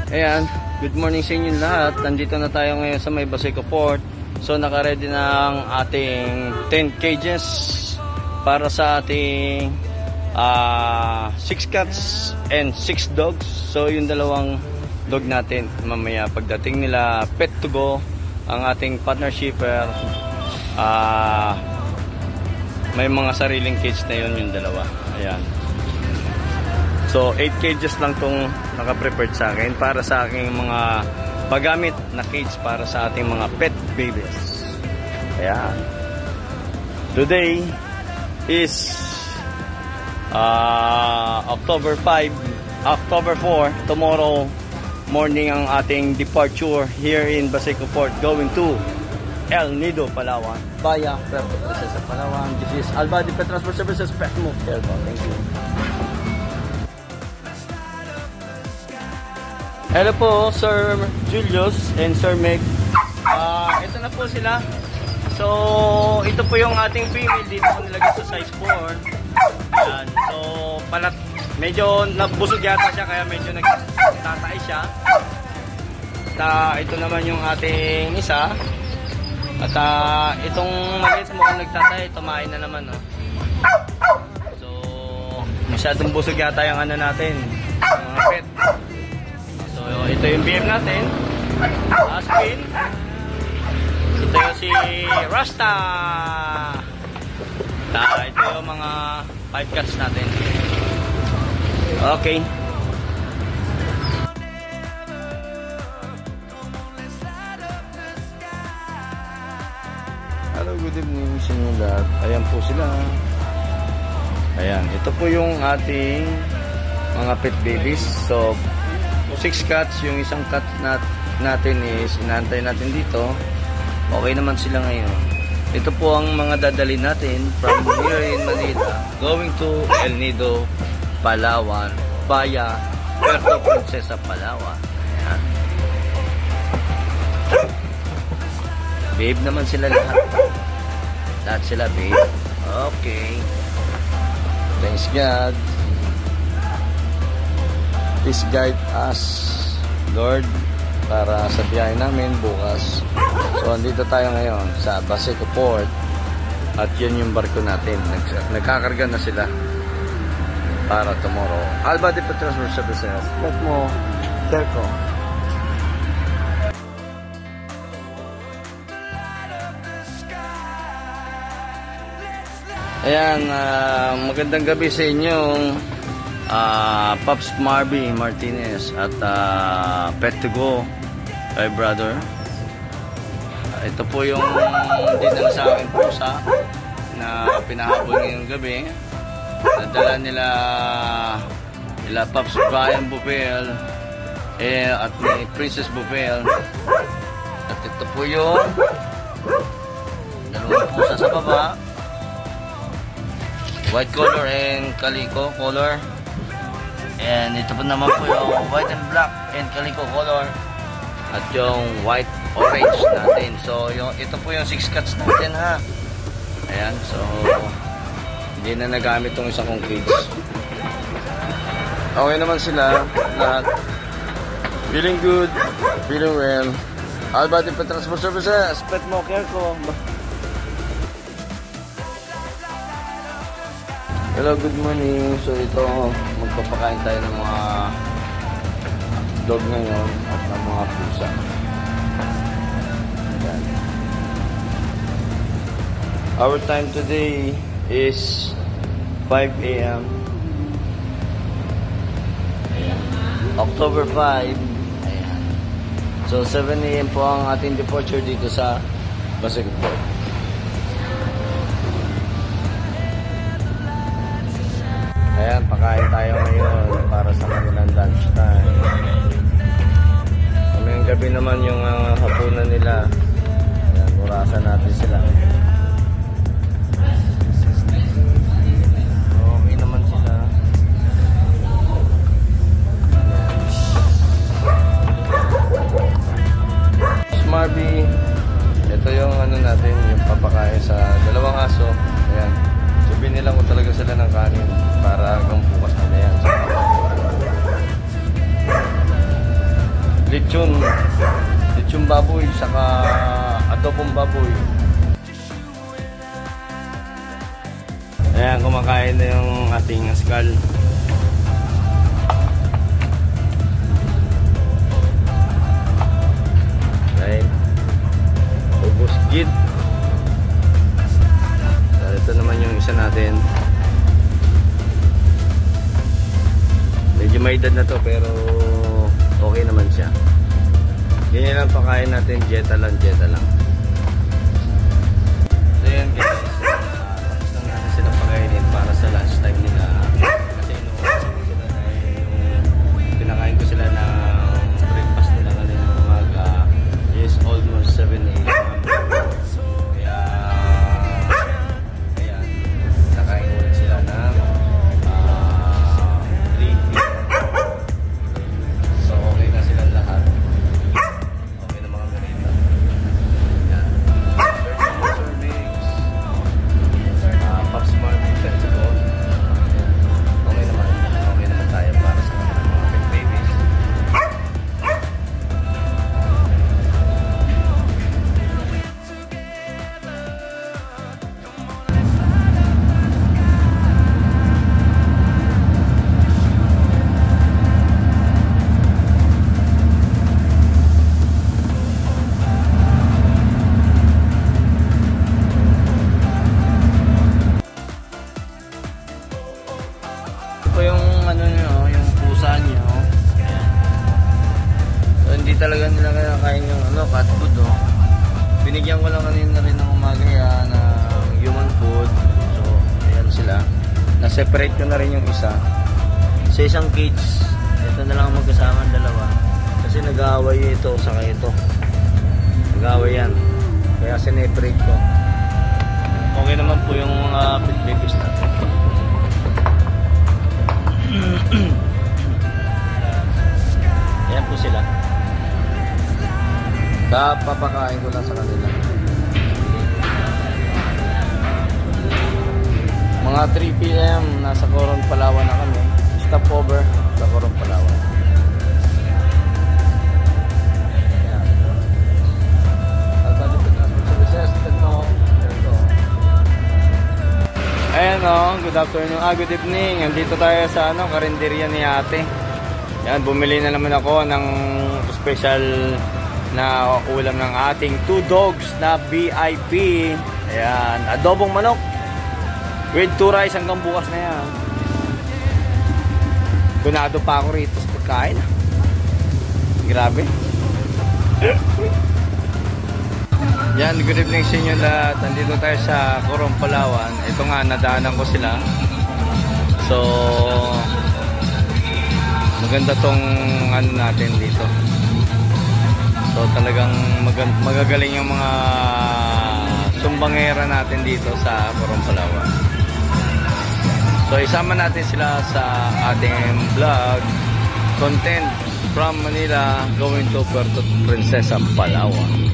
Ayan, good morning sa inyo lahat. Nandito na tayo ngayon sa may Baseco Port. So naka-ready na ang ating 10 cages para sa ating 6 cats and 6 dogs. So yung dalawang dog natin, mamaya pagdating nila pet to go, ang ating partner shipper, may mga sariling cage na yun yung dalawa. Ayan. So 8 cages lang tong naka-prepared sa akin para sa aking mga pagamit na cage para sa ating mga pet babies. Ayan. Today is October 4. Tomorrow morning ang ating departure here in Baseco Port going to El Nido, Palawan via Puerto Princesa, Palawan. This is Albadi Pet Transport Services, Pet Mo Care. Thank you. Hello po, Sir Julius and Sir Meg. Ito na po sila. So, ito po yung ating female. Dito po nilagay sa size 4. Yan. So, medyo nabusog yata siya, kaya medyo nagtatay siya. At ito naman yung ating isa. At itong maliit mukhang nagtatay, tumain na naman. No? So, masyadong busog yata yung ano natin, mga pet. So, ito yung BM natin, Aspin. Ito yung si Rasta. Ito yung mga 5 cats natin. Okay. Hello, good evening sa inyo lahat. Ayan po sila. Ayan, ito po yung ating mga pet babies. So, 6 cats, yung isang cat natin is inaantay natin dito. Okay naman sila ngayon. Ito po ang mga dadalhin natin from here in Manila going to El Nido, Palawan via Puerto Princesa, Palawan. Ayan. Babe naman sila lahat. Lahat sila babe. Okay. Thanks God. Please guide us, Lord, para sa biyahe namin bukas. So, andito tayo ngayon sa Baseco Port. At yun yung barko natin. Nagkakarga na sila para tomorrow. Albadi Pet Transport Services. Pet Mo Care. Ayan, magandang gabi sa inyong Pops Marby Martinez at Pet to Go kay brother. Ito po yung dinala sa akin pusa na pinahabol ngayong gabi. Nadala nila Pops Brian Bupel at ni Princess Bupel. At ito po yung dalawang pusa sa baba, white color and calico color. And ito po naman po yung white and black and calico color. At yung white orange natin. So ito po yung 6 cats natin ha. Ayan. So hindi na nagamit itong isang kong cage. Okay naman sila lahat. Feeling good. Feeling well. Albadi Pet Transport Services. Pet Mo Care ko. Hello, good morning. So ito, magpapakain tayo ng mga dog ngayon at ng mga pusa. Ayan. Our time today is 5 AM. Ayan. October 5. Ayan. So 7 AM po ang ating departure dito sa Baseco Port. Ayan, pakain tayo ngayon para sa kanilang lunch time. Kamayang gabi naman yung hapunan nila. Ayan, murasan natin sila. Okay naman sila. Smarby, ito yung ano natin, yung papakain sa dalawang aso. Ayan. So binilang ko talaga sila ng kanin para hanggang bukas na yan. lechon baboy, saka adobong baboy. Ayan, kumakain na yung ating askal. Okay. Ubus gid. So, ito naman yung isa natin. Medyo may edad na to pero okay naman siya. Ganyan lang pakain natin, jeta lang. So yan guys, tapos lang natin silang pakainin para sa lunch time nila. Kasi inuwasan sila na yung pinakain ko sila ng breakfast nila kanina ng umaga is almost 7 AM. Kaya ayan, nakain ulit sila ng 3 PM. So okay na silang lahat. Okay na mga merenda. Ayan. Sir Mix. Pops Smart. Sensible. Okay naman. Okay naman tayo para sa mga pet babies. Ito yung ano nyo, yung pusa nyo. Ayan. So, hindi talaga nila kinakain yung cat food, no? Binigyan ko lang kanina rin ng umaga yan ng human food. So, ayan sila. Na-separate ko na rin yung isa. Sa isang cage, ito na lang magkasama ang dalawa. Kasi nag-aaway ito, saka ito. Nag-aaway yan. Kaya sineparate ko. Okay naman po yung mga pet babies natin. Ayan po sila. Papakain ko lang sa kanila. Mga 3 PM nasa Coron, Palawan na kami. Stopover sa Coron, Palawan. Ayan good afternoon, good evening. Andito tayo sa karinderya ni ate. Yan, bumili na naman ako ng special na ulam ng ating 2 dogs na VIP. Ayan, adobong manok with 2 rice hanggang bukas na yan. Gunado pa ako rito sa pagkain. Grabe. Yan, good evening sa inyo lahat. Andito tayo sa Coron, Palawan. Ito nga, nadaanan ko sila. So, maganda tong natin dito. So, talagang magagaling yung mga sumbangera natin dito sa Coron, Palawan. So, isama natin sila sa ating vlog content from Manila going to Puerto Princesa, Palawan.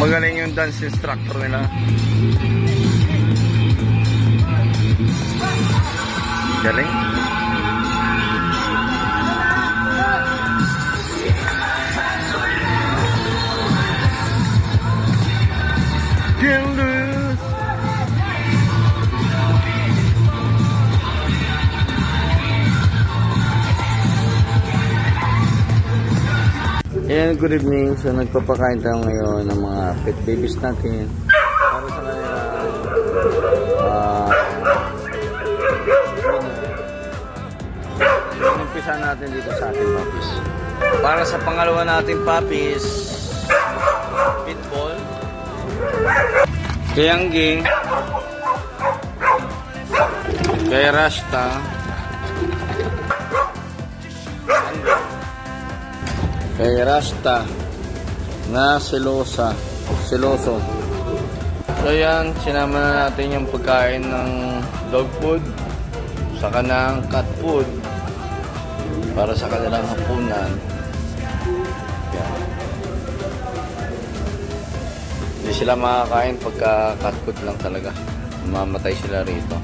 Magaling yung dance instructor nila. Galing. Get loose. Ayan, good evening. So, nagpapakain tayo ngayon ng mga pet babies natin. Para sa kanila, umpisa natin dito sa ating puppies. Para sa pangalawa nating puppies, pitbull, kayanggi, kay Rasta, kay Rasta na seloso. So yan, sinama na natin yung pagkain ng dog food saka ng cat food para sa kanilang hapunan. Yan. Hindi sila makakain pagka cat food lang talaga. Mamatay sila rito.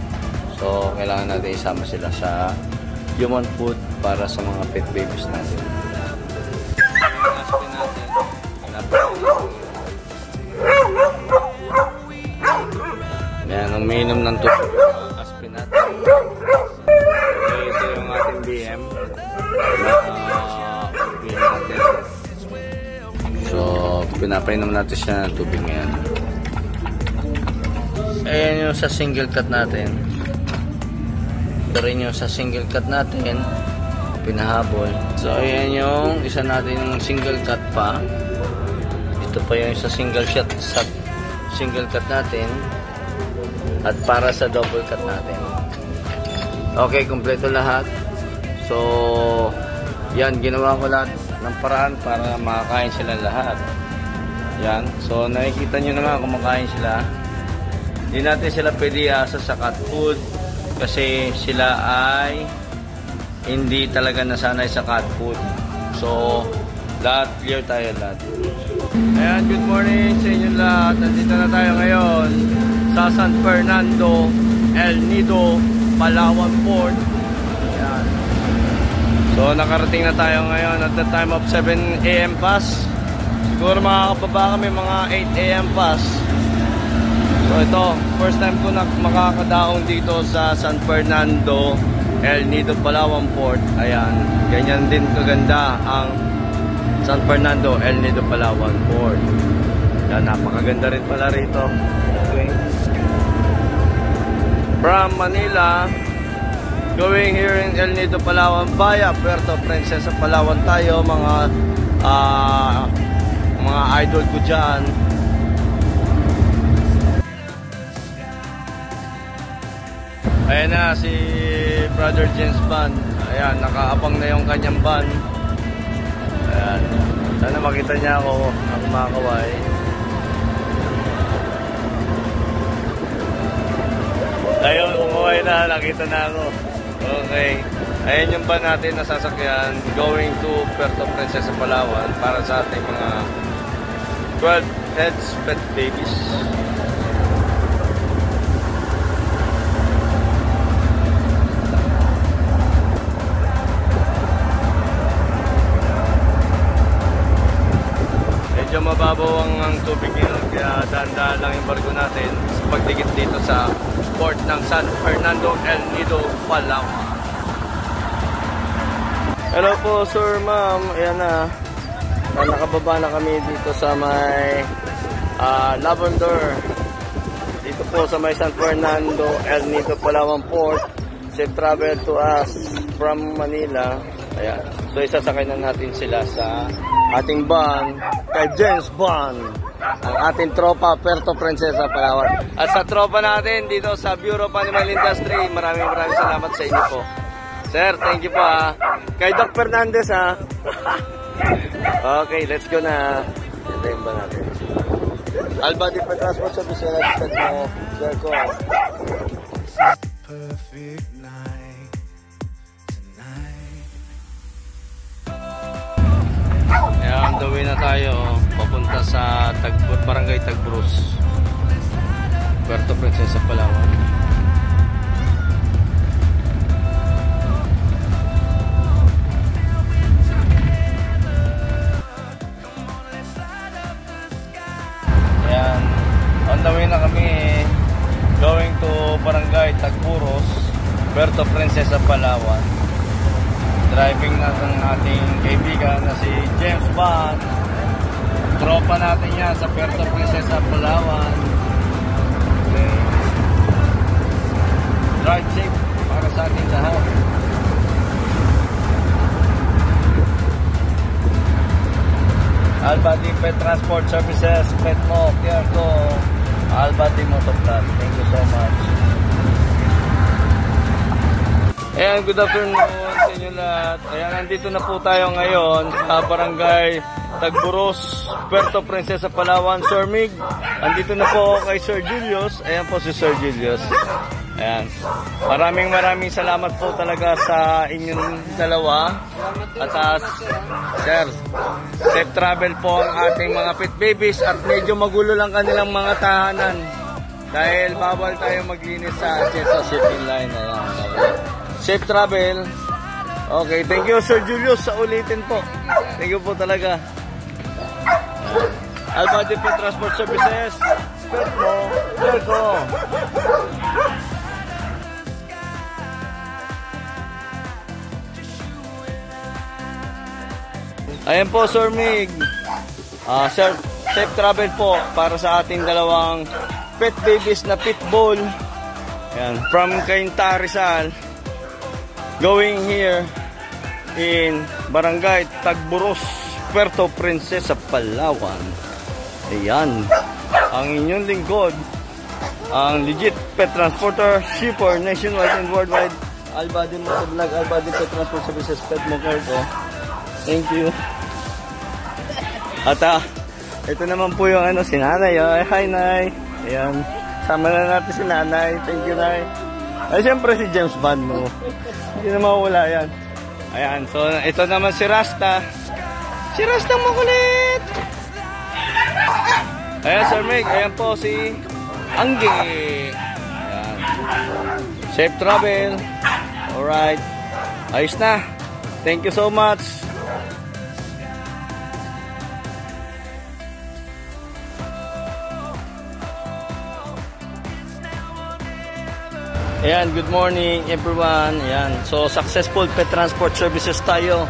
So kailangan natin isama sila sa human food para sa mga pet babies natin. umiinom ng tubig. Aspin natin. Okay, ito yung ating BM. BM natin. So, pinapainom natin siya ng tubig ngayon. Ayan yung sa single cut natin. Ito rin yung sa single cut natin. Pinahabol. So, ayan yung isa natin yung single cut pa. Ito pa yung sa single shot sa single cut natin. At para sa double cut natin. Okay, kumpleto lahat. So, yan, ginawa ko lahat ng paraan para makakain sila lahat. Yan. So, nakikita nyo naman kumakain sila. Hindi natin sila pwede asa sa cat food kasi sila ay hindi talaga nasanay sa cat food. So, lahat, clear tayo lahat. Ayan, good morning sa inyo lahat. Nandito na tayo ngayon sa San Fernando, El Nido, Palawan Port. Ayan. So, nakarating na tayo ngayon at the time of 7 AM pass. Siguro makakababa kami mga 8 AM pass. So, ito, first time ko na makakadaong dito sa San Fernando, El Nido, Palawan Port. Ayan, ganyan din kaganda ang San Fernando, El Nido, Palawan Port. Yan, napakaganda rin pala rito. Okay. From Manila, going here in El Nido, Palawan via Puerto Princesa, Palawan tayo. Mga idol ko dyan. Ayan na si Brother James Van. Ayan, nakaabang na yung kanyang van. Ayan. Sana makita niya ako ang kumakaway. Ayun, umuwi na. Nakita na ako. Okay. Ayan yung van natin na sasakyan going to Puerto Princesa, Palawan para sa ating mga 12 heads pet babies. Medyo mababaw ang tubig ngayon kaya dahan-dahan lang yung barko natin sa pagdikit dito sa port ng San Fernando, El Nido, Palawan. Hello po sir, ma'am. Ayan na. Nakababa na kami dito sa may Lavender. Dito po sa may San Fernando, El Nido, Palawan Port. Safe travel to us from Manila. Ayan. So isasakay na natin sila sa ating van kay James Bond, ang ating tropa Puerto Princesa, Palawan. At sa tropa natin dito sa Bureau of Animal Industry, maraming salamat sa inyo po. Sir, thank you po ha. Kay Doc Fernandez ha. Okay, let's go na. Ito yung van natin. Albati pa Transport Services. Sir ko. Perfect night tonight. Ayan, on the way na tayo papunta sa Barangay Tagpuros, Puerto Princesa, Palawan. Ayan, on the way na kami going to Barangay Tagpuros, Puerto Princesa, Palawan. Driving natin ang ating kaibigan na si James Bond. Tropa natin yan sa Puerto Princesa, Palawan. Okay. Drive safe para sa ating lahat. Albati Pet Transport Services, Petmo, Kierto, Albati Motoplan. Thank you so much. Ayan, good afternoon sa inyo lahat. Ayan, nandito na po tayo ngayon sa Barangay Tagpuros, Puerto Princesa, Palawan. Sir Mig, andito na po kay Sir Julius. Ayan po si Sir Julius. Ayan. Maraming salamat po talaga sa inyong dalawa. At sir, safe travel po ang ating mga pet babies at medyo magulo lang kanilang mga tahanan dahil bawal tayo maglinis sa shipping line. Ayan. Safe travel. Okay, thank you Sir Julius sa ulitin po. Thank you po talaga. Albati Pet Transport Services, Petmo Careco. Ayan po, Sir Mig. Sir, safe travel po para sa ating dalawang pet babies na pitbull. Ayan, from Cainta, Rizal, going here in Barangay Tagburos, Puerto Princesa, Palawan. Ayan, ang inyong lingkod, ang legit pet transporter, shipper, nationwide and worldwide, Albady Motovlog, Albady Pet Transport Services, Petmo Careco. Thank you. At ito naman po yung si Nanay. Hi, Nay. Ayan. Sama na natin si Nanay. Thank you, Nay. Ay, siyempre si James Bond mo. Hindi na mawala yan. Ayan. So, ito naman si Rasta. Si Rasta makulit. Ayan, Sir Meg. Ayan po si Angge. Ayan. Safe travel. Alright. Ayos na. Thank you so much. Ayan, good morning everyone. Ayan, so successful pet transport services tayo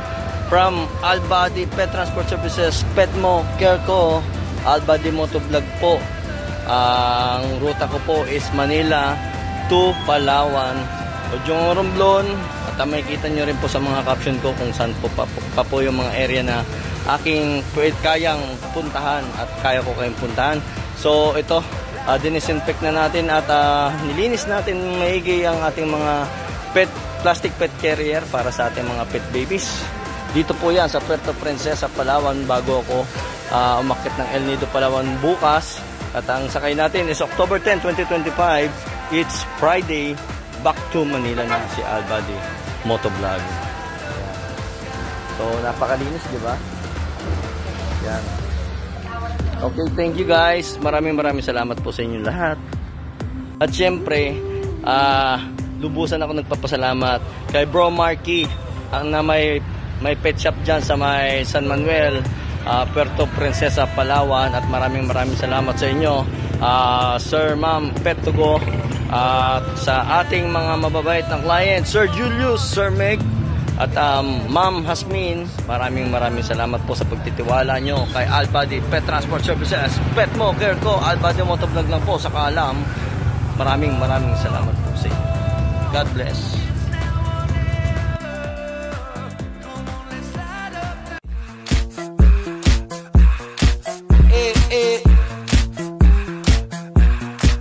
from Albady Pet Transport Services, Petmo Careco, Albady Motovlog po. Ang ruta ko po is Manila to Palawan, Ujong Romblon. At makikita nyo rin po sa mga caption ko kung saan po pa po yung mga area na aking kayang puntahan at kaya ko kayong puntahan. So ito, dinisinfect na natin at nilinis natin maigi ang ating mga plastic pet carrier para sa ating mga pet babies. Dito po yan sa Puerto Princesa, Palawan, bago ako umakyat ng El Nido, Palawan bukas. At ang sakay natin is October 10, 2025. It's Friday. Back to Manila na si Albady Motovlog. So napakalinis, di ba? Yan. Okay, thank you guys. Maraming salamat po sa inyo lahat. At syempre, lubusan ako nagpapasalamat kay Bro Marky, ang na may pet shop dyan sa may San Manuel, Puerto Princesa, Palawan. At maraming salamat sa inyo, Sir Ma'am Pet to Go, at sa ating mga mababait na client, Sir Julius, Sir Meg, at Ma'am Hasmin. Maraming salamat po sa pagtitiwala nyo kay Albady Pet Transport Services, Petmo Careco, Albady Motovlog lang po sa kaalam. Maraming salamat po sa inyo. God bless.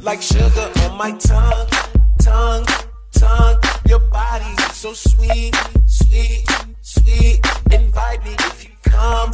Like sugar on my tongue, your body so sweet, sweet, sweet. Invite me if you come.